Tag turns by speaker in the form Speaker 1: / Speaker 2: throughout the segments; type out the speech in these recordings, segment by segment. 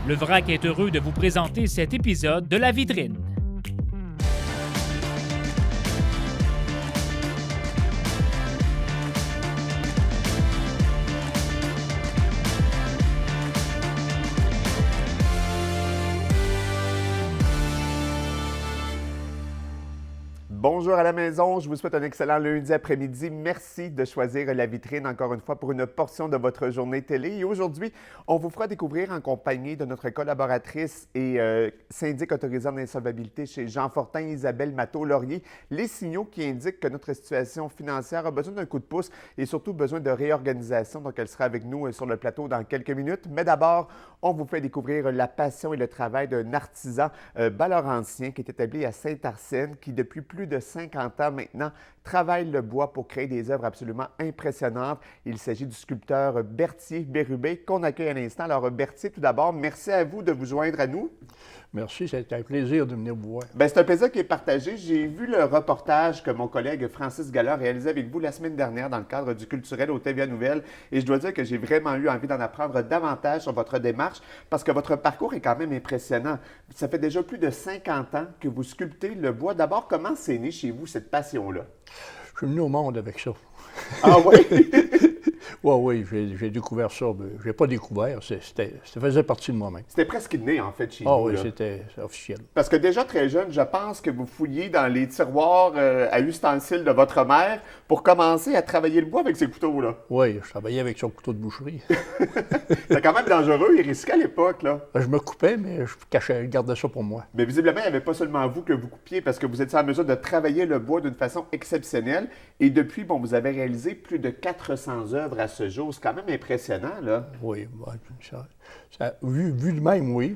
Speaker 1: Le Vrac est heureux de vous présenter cet épisode de La Vitrine.
Speaker 2: Bonjour à la maison, je vous souhaite un excellent lundi après-midi. Merci de choisir La Vitrine encore une fois pour une portion de votre journée télé. Et aujourd'hui, on vous fera découvrir en compagnie de notre collaboratrice et syndic autorisé en insolvabilité chez Jean Fortin et Isabelle Matteau-Laurier les signaux qui indiquent que notre situation financière a besoin d'un coup de pouce et surtout besoin de réorganisation. Donc, elle sera avec nous sur le plateau dans quelques minutes. Mais d'abord, on vous fait découvrir la passion et le travail d'un artisan bas-laurentien qui est établi à Saint-Arsène, qui depuis plus de 50 ans maintenant travaille le bois pour créer des œuvres absolument impressionnantes. Il s'agit du sculpteur Berthier Bérubé qu'on accueille à l'instant. Alors Berthier, tout d'abord, merci à vous de vous joindre à nous.
Speaker 3: Merci, c'est un plaisir de venir vous voir.
Speaker 2: Bien, c'est un plaisir qui est partagé. J'ai vu le reportage que mon collègue Francis Gallard a réalisé avec vous la semaine dernière dans le cadre du culturel au TVA Nouvelle. Et je dois dire que j'ai vraiment eu envie d'en apprendre davantage sur votre démarche parce que votre parcours est quand même impressionnant. Ça fait déjà plus de 50 ans que vous sculptez le bois. D'abord, comment c'est né chez vous cette passion-là?
Speaker 3: Je suis venu au monde avec ça.
Speaker 2: Ah oui?
Speaker 3: Oui, j'ai découvert ça. Je n'ai pas découvert, ça faisait partie de moi-même.
Speaker 2: C'était presque né, en fait, chez vous.
Speaker 3: Ah oui,
Speaker 2: là.
Speaker 3: c'était officiel.
Speaker 2: Parce que déjà très jeune, je pense que vous fouilliez dans les tiroirs à ustensiles de votre mère pour commencer à travailler le bois avec ces couteaux-là.
Speaker 3: Oui, je travaillais avec son couteau de boucherie.
Speaker 2: C'était quand même dangereux et risqué à l'époque, là.
Speaker 3: Je me coupais, mais je gardais ça pour moi.
Speaker 2: Mais visiblement, il n'y avait pas seulement vous que vous coupiez parce que vous étiez en mesure de travailler le bois d'une façon exceptionnelle. Et depuis, bon, vous avez réalisé plus de 400 œuvres à ce jour. C'est quand même impressionnant, là.
Speaker 3: Oui, vu de même, oui.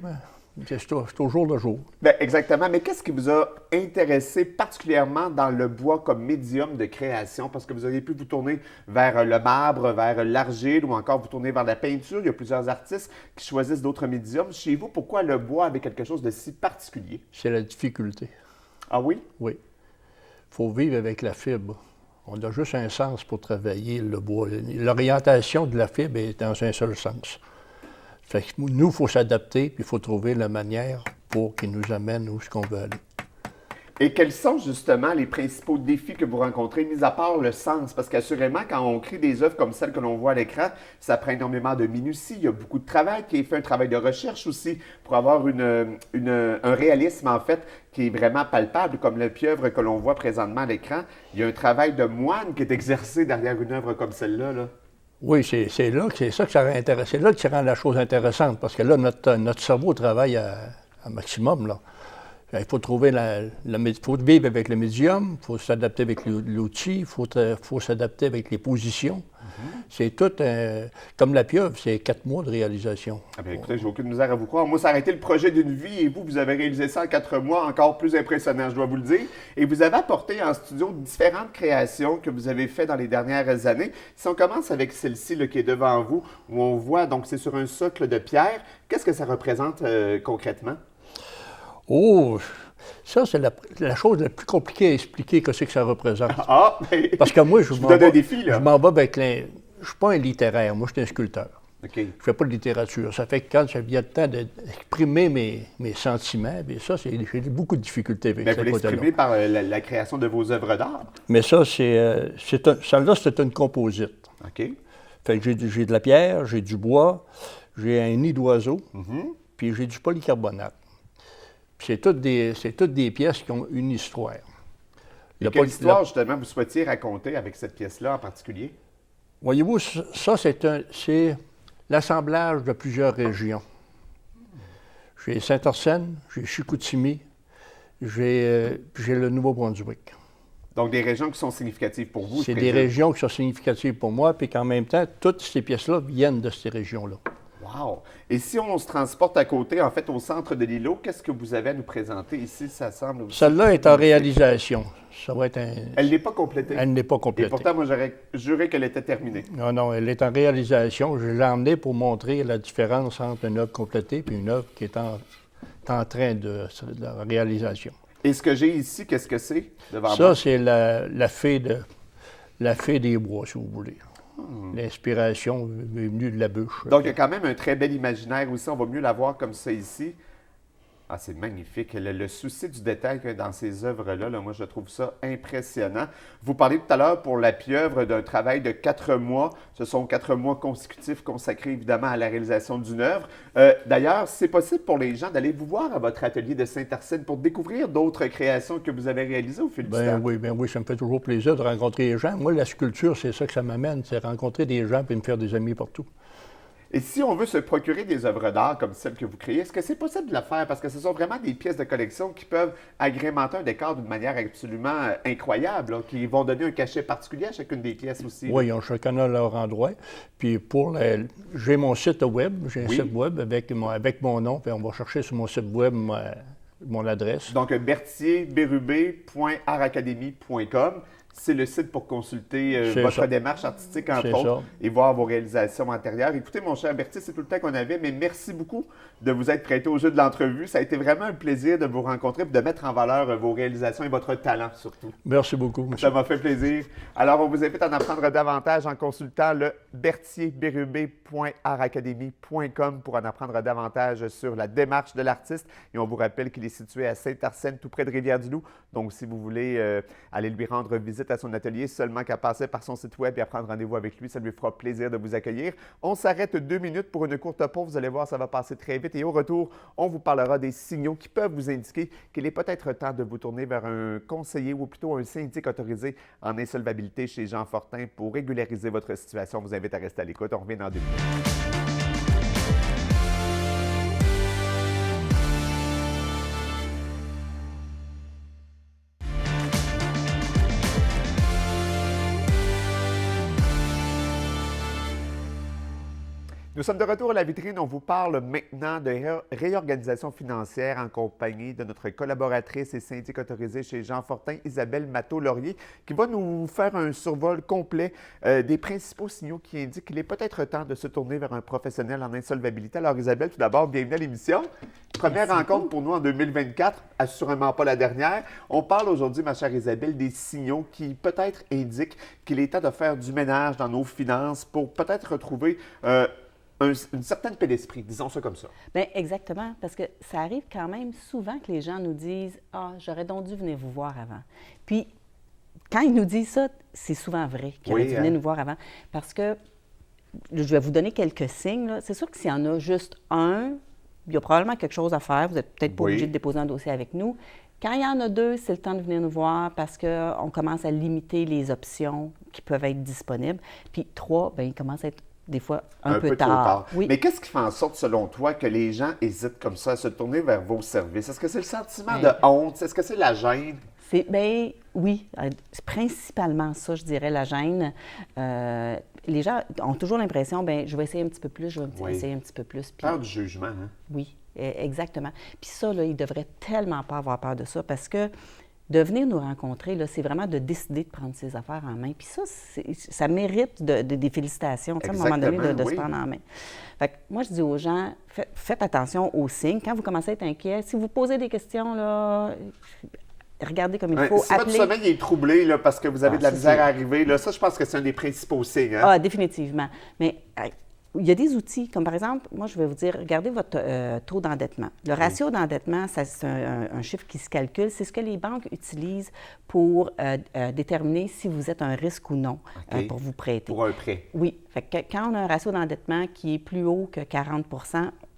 Speaker 3: C'est toujours le jour.
Speaker 2: Bien, exactement. Mais qu'est-ce qui vous a intéressé particulièrement dans le bois comme médium de création? Parce que vous auriez pu vous tourner vers le marbre, vers l'argile ou encore vous tourner vers la peinture. Il y a plusieurs artistes qui choisissent d'autres médiums. Chez vous, pourquoi le bois avait quelque chose de si particulier?
Speaker 3: C'est la difficulté.
Speaker 2: Ah oui?
Speaker 3: Oui. Il faut vivre avec la fibre. On a juste un sens pour travailler le bois. L'orientation de la fibre est dans un seul sens. Fait que nous, il faut s'adapter, puis il faut trouver la manière pour qu'il nous amène où ce qu'on veut aller.
Speaker 2: Et quels sont justement les principaux défis que vous rencontrez, mis à part le sens? Parce qu'assurément, quand on crée des œuvres comme celles que l'on voit à l'écran, ça prend énormément de minutie. Il y a beaucoup de travail qui est fait, un travail de recherche aussi pour avoir un réalisme, en fait, qui est vraiment palpable, comme le pieuvre que l'on voit présentement à l'écran. Il y a un travail de moine qui est exercé derrière une œuvre comme celle-là, là.
Speaker 3: Oui, c'est ça que ça rend intéressant. C'est là que ça rend la chose intéressante, parce que là, notre cerveau travaille à maximum, là. Il faut trouver faut vivre avec le médium, il faut s'adapter avec l'outil, il faut s'adapter avec les positions. C'est tout, comme la pieuvre, c'est 4 mois de réalisation.
Speaker 2: Ah bien, écoutez, j'ai aucune misère à vous croire. Moi, ça a été le projet d'une vie et vous avez réalisé ça en 4 mois, encore plus impressionnant, je dois vous le dire. Et vous avez apporté en studio différentes créations que vous avez faites dans les dernières années. Si on commence avec celle-ci là, qui est devant vous, où on voit, donc c'est sur un socle de pierre, qu'est-ce que ça représente concrètement?
Speaker 3: Oh, ça, c'est la chose la plus compliquée à expliquer que c'est que ça représente.
Speaker 2: Ah, mais
Speaker 3: parce que moi, je
Speaker 2: vous donne un défi, là.
Speaker 3: Je m'en vais avec je ne suis pas un littéraire, moi, je suis un sculpteur.
Speaker 2: OK.
Speaker 3: Je ne fais pas de littérature. Ça fait que quand il y a le temps d'exprimer mes sentiments, bien ça, j'ai beaucoup de difficultés avec ça.
Speaker 2: Vous l'exprimez par la création de vos œuvres d'art.
Speaker 3: Mais ça, celle-là, c'est une composite.
Speaker 2: OK.
Speaker 3: Fait que j'ai de la pierre, j'ai du bois, j'ai un nid d'oiseau, puis j'ai du polycarbonate. C'est toutes des pièces qui ont une histoire.
Speaker 2: Et quelle histoire, justement, vous souhaitiez raconter avec cette pièce-là en particulier?
Speaker 3: Voyez-vous, ça, c'est l'assemblage de plusieurs régions. J'ai Saint-Arsène, j'ai Chicoutimi, j'ai le Nouveau-Brunswick.
Speaker 2: Donc, des régions qui sont significatives pour vous,
Speaker 3: c'est des régions qui sont significatives pour moi, puis qu'en même temps, toutes ces pièces-là viennent de ces régions-là.
Speaker 2: Wow! Et si on se transporte à côté, en fait, au centre de l'îlot, qu'est-ce que vous avez à nous présenter ici? Ça semble aussi...
Speaker 3: Celle-là est en réalisation. Ça va être un...
Speaker 2: Elle n'est pas complétée?
Speaker 3: Elle n'est pas complétée.
Speaker 2: Et pourtant, moi, j'aurais juré qu'elle était terminée.
Speaker 3: Non, elle est en réalisation. Je l'ai emmenée pour montrer la différence entre une œuvre complétée et une œuvre qui est en train de réalisation.
Speaker 2: Et ce que j'ai ici, qu'est-ce que c'est devant moi?
Speaker 3: Ça, c'est la fée des bois, si vous voulez. L'inspiration est venue de la bûche.
Speaker 2: Donc, il y a quand même un très bel imaginaire aussi. On va mieux la voir comme ça ici. Ah, c'est magnifique. Le souci du détail qu'il y a dans ces œuvres-là, moi, je trouve ça impressionnant. Vous parlez tout à l'heure pour la pieuvre d'un travail de 4 mois. Ce sont 4 mois consécutifs consacrés évidemment à la réalisation d'une œuvre. D'ailleurs, c'est possible pour les gens d'aller vous voir à votre atelier de Saint-Arsène pour découvrir d'autres créations que vous avez réalisées au fil du temps.
Speaker 3: Ben oui, ça me fait toujours plaisir de rencontrer les gens. Moi, la sculpture, c'est ça que ça m'amène, c'est rencontrer des gens et me faire des amis partout.
Speaker 2: Et si on veut se procurer des œuvres d'art comme celles que vous créez, est-ce que c'est possible de le faire? Parce que ce sont vraiment des pièces de collection qui peuvent agrémenter un décor d'une manière absolument incroyable, là, qui vont donner un cachet particulier à chacune des pièces aussi.
Speaker 3: Oui, ils ont chacun à leur endroit. Puis j'ai mon site web, j'ai un site web avec mon nom, puis on va chercher sur mon site web mon adresse.
Speaker 2: Donc, berthierberube.artacademy.com. C'est le site pour consulter votre démarche artistique, entre autres, et voir vos réalisations antérieures. Écoutez, mon cher Berthier, c'est tout le temps qu'on avait, mais merci beaucoup de vous être prêté au jeu de l'entrevue. Ça a été vraiment un plaisir de vous rencontrer et de mettre en valeur vos réalisations et votre talent, surtout.
Speaker 3: Merci beaucoup, monsieur.
Speaker 2: Ça m'a fait plaisir. Alors, on vous invite à en apprendre davantage en consultant le berthierberube.artacademy.com pour en apprendre davantage sur la démarche de l'artiste. Et on vous rappelle qu'il est situé à Saint-Arsène, tout près de Rivière-du-Loup. Donc, si vous voulez aller lui rendre visite à son atelier, seulement qu'à passer par son site web et à prendre rendez-vous avec lui, ça lui fera plaisir de vous accueillir. On s'arrête 2 minutes pour une courte pause. Vous allez voir, ça va passer très vite. Et au retour, on vous parlera des signaux qui peuvent vous indiquer qu'il est peut-être temps de vous tourner vers un conseiller ou plutôt un syndic autorisé en insolvabilité chez Jean Fortin pour régulariser votre situation. On vous invite à rester à l'écoute. On revient dans 2 minutes. Nous sommes de retour à la vitrine. On vous parle maintenant de réorganisation financière en compagnie de notre collaboratrice et syndic autorisée chez Jean Fortin, Isabelle Matteau-Laurier, qui va nous faire un survol complet des principaux signaux qui indiquent qu'il est peut-être temps de se tourner vers un professionnel en insolvabilité. Alors Isabelle, tout d'abord, bienvenue à l'émission. Première rencontre pour nous en 2024, assurément pas la dernière. On parle aujourd'hui, ma chère Isabelle, des signaux qui peut-être indiquent qu'il est temps de faire du ménage dans nos finances pour peut-être retrouver une certaine paix d'esprit, disons ça comme ça.
Speaker 4: Bien, exactement, parce que ça arrive quand même souvent que les gens nous disent « Ah, j'aurais donc dû venir vous voir avant. » Puis, quand ils nous disent ça, c'est souvent vrai qu'ils auraient dû venir nous voir avant. Parce que, je vais vous donner quelques signes, là. C'est sûr que s'il y en a juste un, il y a probablement quelque chose à faire. Vous n'êtes peut-être pas obligé de déposer un dossier avec nous. Quand il y en a 2, c'est le temps de venir nous voir parce qu'on commence à limiter les options qui peuvent être disponibles. Puis 3, bien, il commence à être des fois un peu tard.
Speaker 2: Oui. Mais qu'est-ce qui fait en sorte, selon toi, que les gens hésitent comme ça à se tourner vers vos services? Est-ce que c'est le sentiment de honte? Est-ce que c'est la gêne?
Speaker 4: Bien, oui, c'est principalement ça, je dirais, la gêne. Les gens ont toujours l'impression, bien, je vais essayer un petit peu plus, je vais essayer un petit peu plus.
Speaker 2: Peur du jugement, hein?
Speaker 4: Oui, exactement. Puis ça, là, ils ne devraient tellement pas avoir peur de ça parce que de venir nous rencontrer, là, c'est vraiment de décider de prendre ses affaires en main. Puis ça mérite des félicitations, à un moment donné, de se prendre en main. Fait que moi, je dis aux gens, faites attention aux signes. Quand vous commencez à être inquiet, si vous posez des questions, là, regardez comme il faut.
Speaker 2: Si votre sommeil est troublé là, parce que vous avez de la misère à arriver, là, ça, je pense que c'est un des principaux signes. Hein?
Speaker 4: Ah, définitivement. Mais il y a des outils, comme par exemple, moi, je vais vous dire, regardez votre taux d'endettement. Le ratio d'endettement, c'est un chiffre qui se calcule. C'est ce que les banques utilisent pour déterminer si vous êtes un risque ou non pour vous prêter.
Speaker 2: Pour un prêt.
Speaker 4: Oui. Fait que quand on a un ratio d'endettement qui est plus haut que 40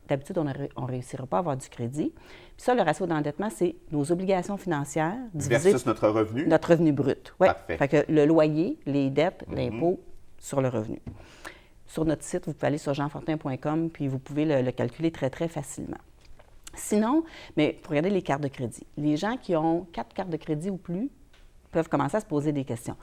Speaker 4: d'habitude, on ne réussira pas à avoir du crédit. Puis ça, le ratio d'endettement, c'est nos obligations financières divisées
Speaker 2: versus notre revenu.
Speaker 4: Notre revenu brut. Oui.
Speaker 2: Parfait.
Speaker 4: Fait que le loyer, les dettes, l'impôt sur le revenu. Sur notre site, vous pouvez aller sur jeanfortin.com, puis vous pouvez le calculer très, très facilement. Sinon, mais pour regarder les cartes de crédit, les gens qui ont 4 cartes de crédit ou plus peuvent commencer à se poser des questions.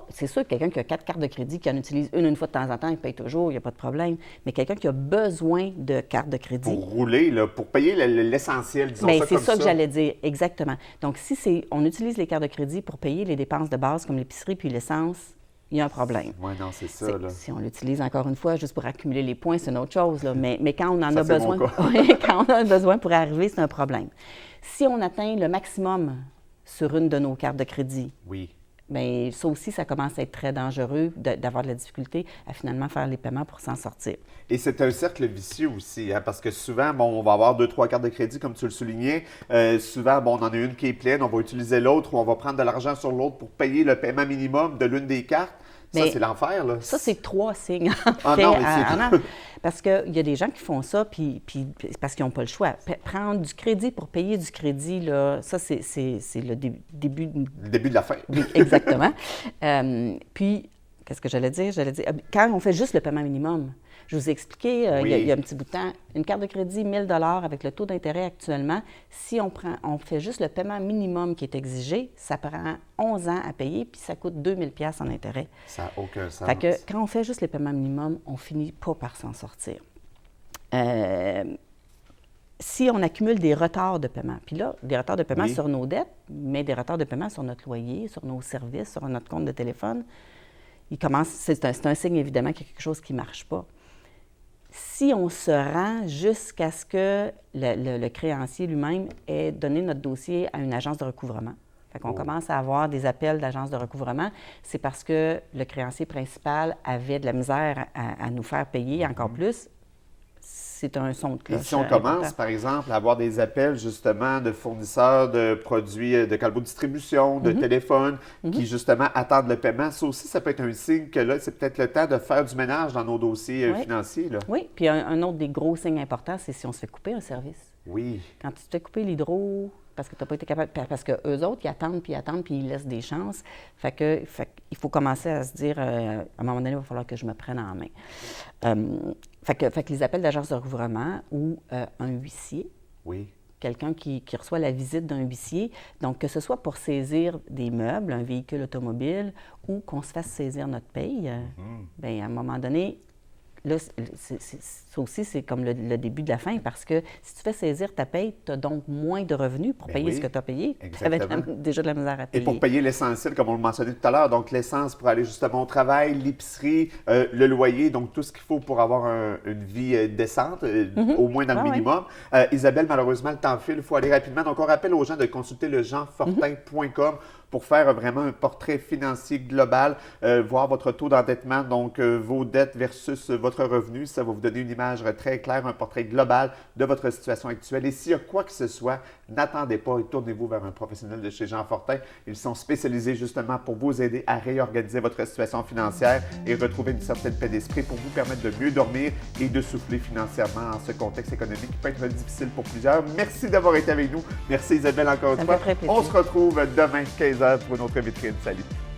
Speaker 4: C'est sûr que quelqu'un qui a 4 cartes de crédit, qui en utilise une fois de temps en temps, il paye toujours, il n'y a pas de problème. Mais quelqu'un qui a besoin de cartes de crédit...
Speaker 2: Pour rouler, là, pour payer l'essentiel, disons ça comme ça.
Speaker 4: C'est ça que j'allais dire, exactement. Donc, si on utilise les cartes de crédit pour payer les dépenses de base comme l'épicerie puis l'essence, il y a un problème.
Speaker 2: Oui, non, c'est ça. Là.
Speaker 4: Si on l'utilise encore une fois juste pour accumuler les points, c'est une autre chose. Là. Mais quand on en a
Speaker 2: ça,
Speaker 4: besoin, quand on a besoin pour arriver, c'est un problème. Si on atteint le maximum sur une de nos cartes de crédit, bien, ça aussi, ça commence à être très dangereux d'avoir de la difficulté à finalement faire les paiements pour s'en sortir.
Speaker 2: Et c'est un cercle vicieux aussi, hein, parce que souvent, bon, on va avoir 2-3 cartes de crédit, comme tu le soulignais. Souvent, bon, on en a une qui est pleine, on va utiliser l'autre ou on va prendre de l'argent sur l'autre pour payer le paiement minimum de l'une des cartes. Ça, c'est l'enfer, là.
Speaker 4: Ça, c'est 3 signes, en
Speaker 2: Ah
Speaker 4: fait.
Speaker 2: non, mais
Speaker 4: Parce qu'il y a des gens qui font ça, puis parce qu'ils n'ont pas le choix. Prendre du crédit pour payer du crédit, là, ça, c'est le début...
Speaker 2: Le début de la fin.
Speaker 4: Oui, exactement. Puis, qu'est-ce que j'allais dire? Quand on fait juste le paiement minimum, je vous ai expliqué, il y a un petit bout de temps, une carte de crédit, 1 000 avec le taux d'intérêt actuellement, si on fait juste le paiement minimum qui est exigé, ça prend 11 ans à payer, puis ça coûte 2 000 en intérêt.
Speaker 2: Ça n'a aucun sens.
Speaker 4: Fait que quand on fait juste le paiement minimum, on finit pas par s'en sortir. Si on accumule des retards de paiement, puis là, des retards de paiement sur nos dettes, mais des retards de paiement sur notre loyer, sur nos services, sur notre compte de téléphone, c'est un signe évidemment qu'il y a quelque chose qui ne marche pas. Si on se rend jusqu'à ce que le créancier lui-même ait donné notre dossier à une agence de recouvrement, fait qu'on commence à avoir des appels d'agences de recouvrement, c'est parce que le créancier principal avait de la misère à nous faire payer encore plus. C'est un son de cloche.
Speaker 2: Et si on commence, par exemple, à avoir des appels justement de fournisseurs de produits de calbo-distribution, de téléphones, qui justement attendent le paiement, ça aussi, ça peut être un signe que là, c'est peut-être le temps de faire du ménage dans nos dossiers financiers. Là.
Speaker 4: Oui, puis un autre des gros signes importants, c'est si on se fait couper un service.
Speaker 2: Oui.
Speaker 4: Quand tu te fais couper l'hydro, parce que tu n'as pas été capable, parce qu'eux autres, ils attendent, puis ils laissent des chances. Fait que il faut commencer à se dire, à un moment donné, il va falloir que je me prenne en main. Fait que les appels d'agence de recouvrement ou un huissier, quelqu'un qui reçoit la visite d'un huissier, donc que ce soit pour saisir des meubles, un véhicule automobile, ou qu'on se fasse saisir notre paye, bien, à un moment donné, là, ça aussi, c'est comme le début de la fin, parce que si tu fais saisir ta paye, tu as donc moins de revenus pour payer ce que tu as payé. Tu avais déjà de la misère à payer.
Speaker 2: Et pour payer l'essentiel, comme on le mentionnait tout à l'heure, donc l'essence pour aller justement au travail, l'épicerie, le loyer, donc tout ce qu'il faut pour avoir une vie décente, au moins dans le minimum. Isabelle, malheureusement, le temps file, il faut aller rapidement. Donc, on rappelle aux gens de consulter le jeanfortin.com pour faire vraiment un portrait financier global, voir votre taux d'endettement, donc vos dettes versus votre revenu. Ça va vous donner une image très claire, un portrait global de votre situation actuelle. Et s'il y a quoi que ce soit, n'attendez pas et tournez-vous vers un professionnel de chez Jean Fortin. Ils sont spécialisés justement pour vous aider à réorganiser votre situation financière et retrouver une certaine paix d'esprit pour vous permettre de mieux dormir et de souffler financièrement en ce contexte économique qui peut être difficile pour plusieurs. Merci d'avoir été avec nous. Merci Isabelle encore une fois. On se retrouve demain 15h pour une autre vitrine. Salut!